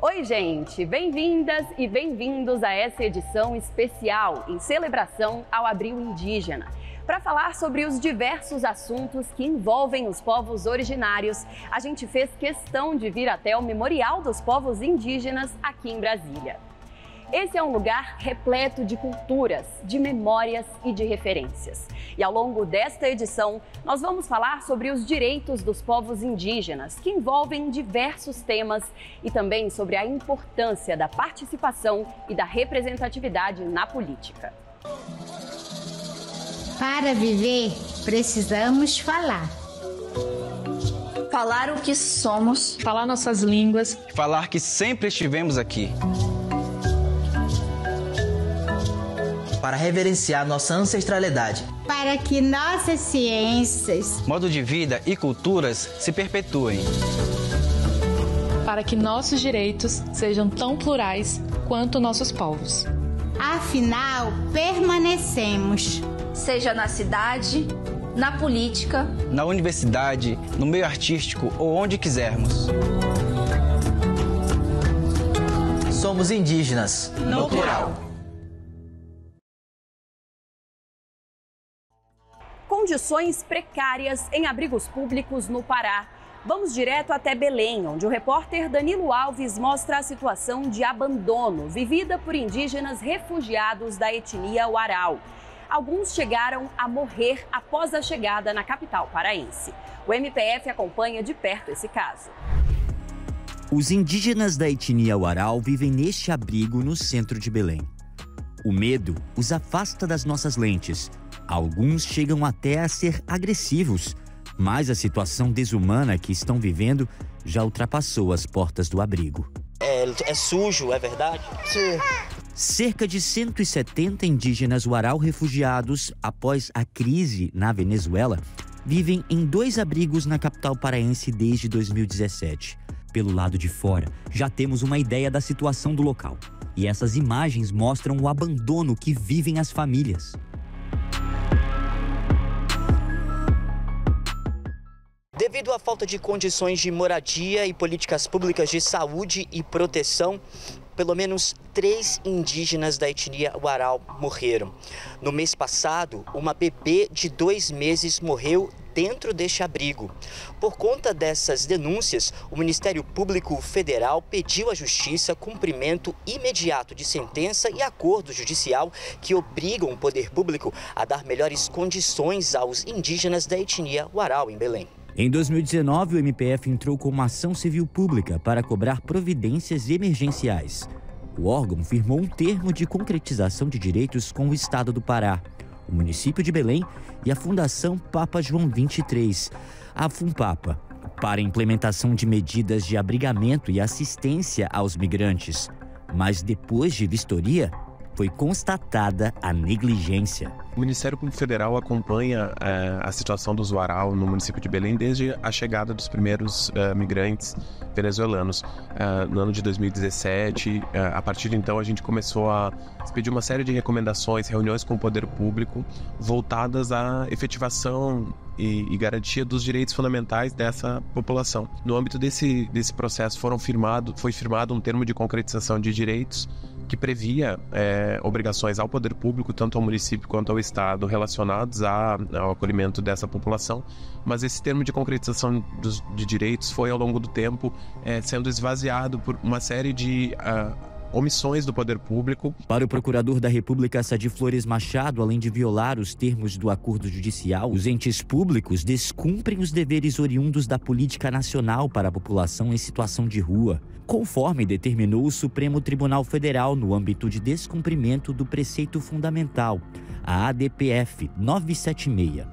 Oi, gente! Bem-vindas e bem-vindos a essa edição especial em celebração ao Abril Indígena. Para falar sobre os diversos assuntos que envolvem os povos originários, a gente fez questão de vir até o Memorial dos Povos Indígenas aqui em Brasília. Esse é um lugar repleto de culturas, de memórias e de referências. E ao longo desta edição, nós vamos falar sobre os direitos dos povos indígenas, que envolvem diversos temas, e também sobre a importância da participação e da representatividade na política. Para viver, precisamos falar. Falar o que somos. Falar nossas línguas. Falar que sempre estivemos aqui. Para reverenciar nossa ancestralidade. Para que nossas ciências, modo de vida e culturas se perpetuem. Para que nossos direitos sejam tão plurais quanto nossos povos. Afinal, permanecemos. Seja na cidade, na política, na universidade, no meio artístico ou onde quisermos. Somos indígenas. No plural. Condições precárias em abrigos públicos no Pará. Vamos direto até Belém, onde o repórter Danilo Alves mostra a situação de abandono vivida por indígenas refugiados da etnia Uarau. Alguns chegaram a morrer após a chegada na capital paraense. O MPF acompanha de perto esse caso. Os indígenas da etnia Uarau vivem neste abrigo no centro de Belém. O medo os afasta das nossas lentes. Alguns chegam até a ser agressivos, mas a situação desumana que estão vivendo já ultrapassou as portas do abrigo. É sujo, é verdade? Sim. Cerca de 170 indígenas Uarau refugiados após a crise na Venezuela vivem em 2 abrigos na capital paraense desde 2017. Pelo lado de fora, já temos uma ideia da situação do local. E essas imagens mostram o abandono que vivem as famílias. Devido à falta de condições de moradia e políticas públicas de saúde e proteção, pelo menos 3 indígenas da etnia Uarau morreram. No mês passado, uma bebê de 2 meses morreu dentro deste abrigo. Por conta dessas denúncias, o Ministério Público Federal pediu à Justiça cumprimento imediato de sentença e acordo judicial que obrigam o poder público a dar melhores condições aos indígenas da etnia Uarau em Belém. Em 2019, o MPF entrou com uma ação civil pública para cobrar providências emergenciais. O órgão firmou um termo de concretização de direitos com o Estado do Pará, o município de Belém e a Fundação Papa João XXIII, a FUNPAPA, para a implementação de medidas de abrigamento e assistência aos migrantes. Mas depois de vistoria, foi constatada a negligência. O Ministério Público Federal acompanha a situação dos Uarau no município de Belém desde a chegada dos primeiros migrantes venezuelanos no ano de 2017. A partir de então, a gente começou a pedir uma série de recomendações, reuniões com o poder público voltadas à efetivação e garantia dos direitos fundamentais dessa população. No âmbito desse processo foi firmado um termo de concretização de direitos que previa obrigações ao poder público, tanto ao município quanto ao Estado, relacionados ao acolhimento dessa população. Mas esse termo de concretização de direitos foi, ao longo do tempo, sendo esvaziado por uma série de omissões do poder público. Para o procurador da República, Sadi Flores Machado, além de violar os termos do acordo judicial, os entes públicos descumprem os deveres oriundos da política nacional para a população em situação de rua, conforme determinou o Supremo Tribunal Federal no âmbito de descumprimento do preceito fundamental, a ADPF 976.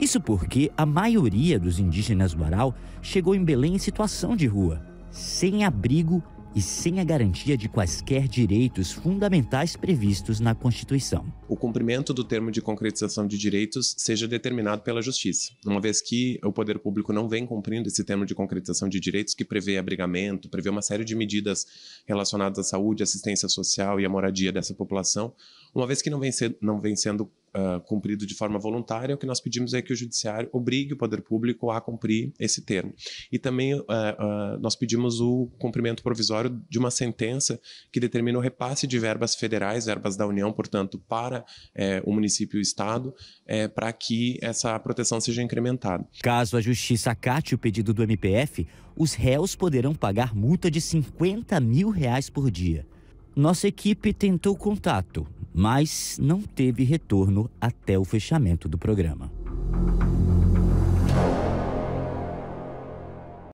Isso porque a maioria dos indígenas Uarau chegou em Belém em situação de rua, sem abrigo e sem a garantia de quaisquer direitos fundamentais previstos na Constituição. O cumprimento do termo de concretização de direitos seja determinado pela Justiça, uma vez que o poder público não vem cumprindo esse termo de concretização de direitos que prevê abrigamento, prevê uma série de medidas relacionadas à saúde, assistência social e à moradia dessa população, uma vez que não vem sendo cumprido de forma voluntária, o que nós pedimos é que o Judiciário obrigue o Poder Público a cumprir esse termo. E também nós pedimos o cumprimento provisório de uma sentença que determina o repasse de verbas federais, verbas da União, portanto, para o município e o Estado, para que essa proteção seja incrementada. Caso a Justiça acate o pedido do MPF, os réus poderão pagar multa de R$50 mil por dia. Nossa equipe tentou contato, mas não teve retorno até o fechamento do programa.